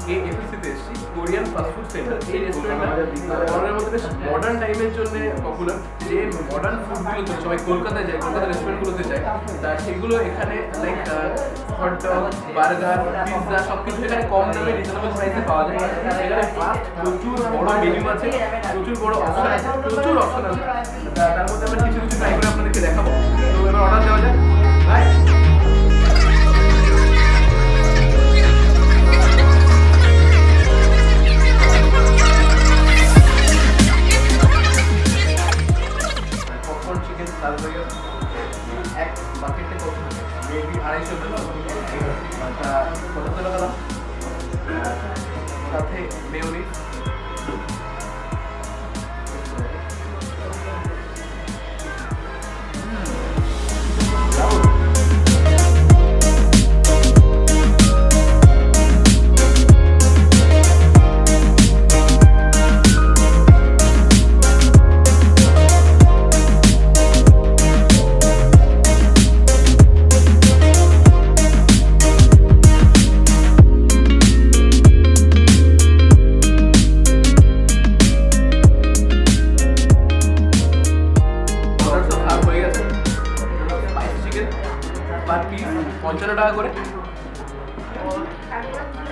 KFFC এসেছি, Korean fast food centre. এই রেস্টুরেন্টটা বর্ধমানের মধ্যে বেশ মডার্ন টাইমের জন্য পপুলার। যে মডার্ন ফুডগুলো সবাই কলকাতায় যায়, কলকাতা রেস্টুরেন্টগুলোতে যায়, তা সেগুলো এখানে লাইক হটডগ, বার্গার, পিৎজা সব কিছু এখানে কম দামে রিজনেবল প্রাইসে পাওয়া যায়। এখানে ফাস্ট প্রচুর বড় মেনু আছে, প্রচুর বড় অপশন আছে, প্রচুর অপশন আছে। তার মধ্যে আমরা কিছু কিছু ট্রাই করে আপনাদেরকে দেখাবো। তো এবার অর্ডার দেওয়া যায়। রাইট, এক বাকেটে কত মেবি 250 গ্রাম, কত টাকা দাম, সাথে মেয়োনিজ।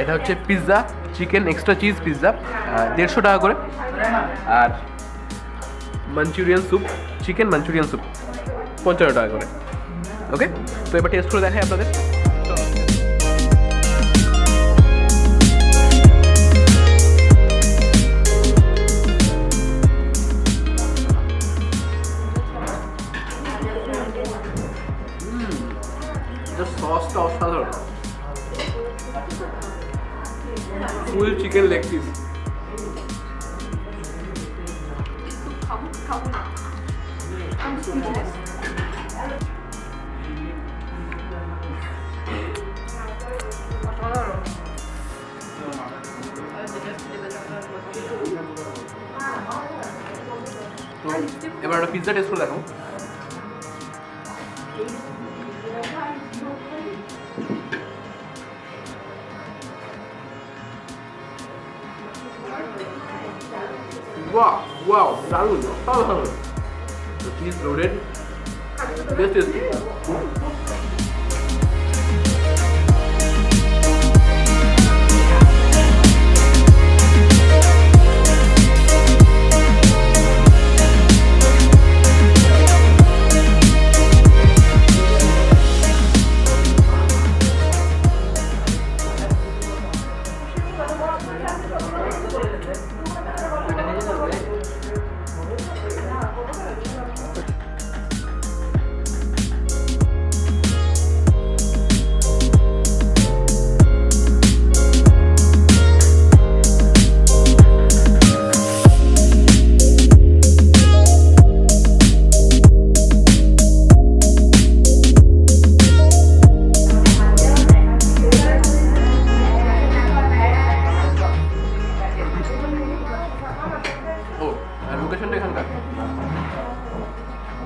এটা হচ্ছে pizza, chicken extra cheese pizza 150 টাকা করে। আর manchurian soup, chicken manchurian soup 55 টাকা করে। ওকে, তো এবার টেস্ট করে দেখাই আপনাদের। সসটা অসাধারণ, ফুল চিকেন লেগ পিস। এবার একটা পিৎজা টেস্ট করে দেখো। Wow, দারুণ, অসাধারণ। Cheese loaded, best tasty.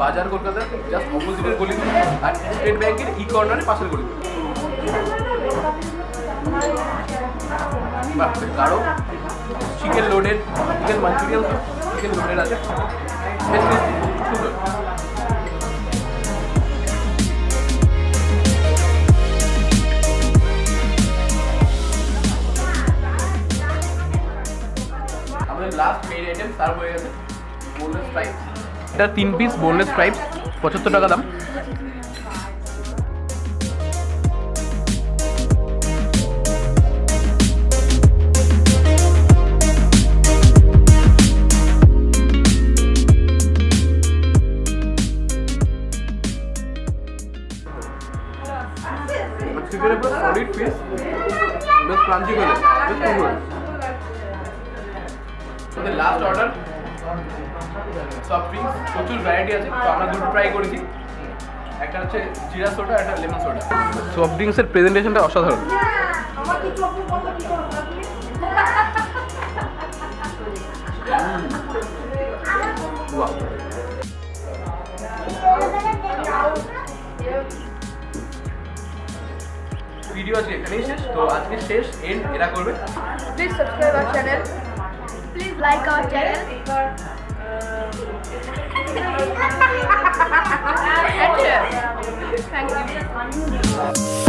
বাজার কলকাতা জাস্ট অপোজিটের গলিতে, আর স্টেট ব্যাংকের কর্নারে পাশের গলিতে। গাঢ় chicken loaded, chicken Manchurian, chicken loaded আছে, সুন্দর। আমাদের লাস্ট মেইন আইটেম সার্ভ হয়ে গেছে, বোনলেস ফ্রাইস। এটা 3 পিস বোনলেস ফ্রাইস, 75 টাকা দাম। চিকেনের পুরো সলিড পিস, বেশ ক্রাঞ্চি করে, বেশ সুন্দর। আমাদের লাস্ট অর্ডার সফট ড্রিঙ্কস, প্রচুর ভ্যারাইটি আছে, তো আমরা দুটো ট্রাই করেছি। একটা হচ্ছে জিরা সোডা, একটা লেমন সোডা। সফট ড্রিঙ্কসের প্রেজেন্টেশনটা অসাধারণ। ভিডিও আজকে এখানেই শেষ, তো আজকে শেষ এন্ড এরা করবে। Please subscribe our channel. Please like our channel. And share. Thank you.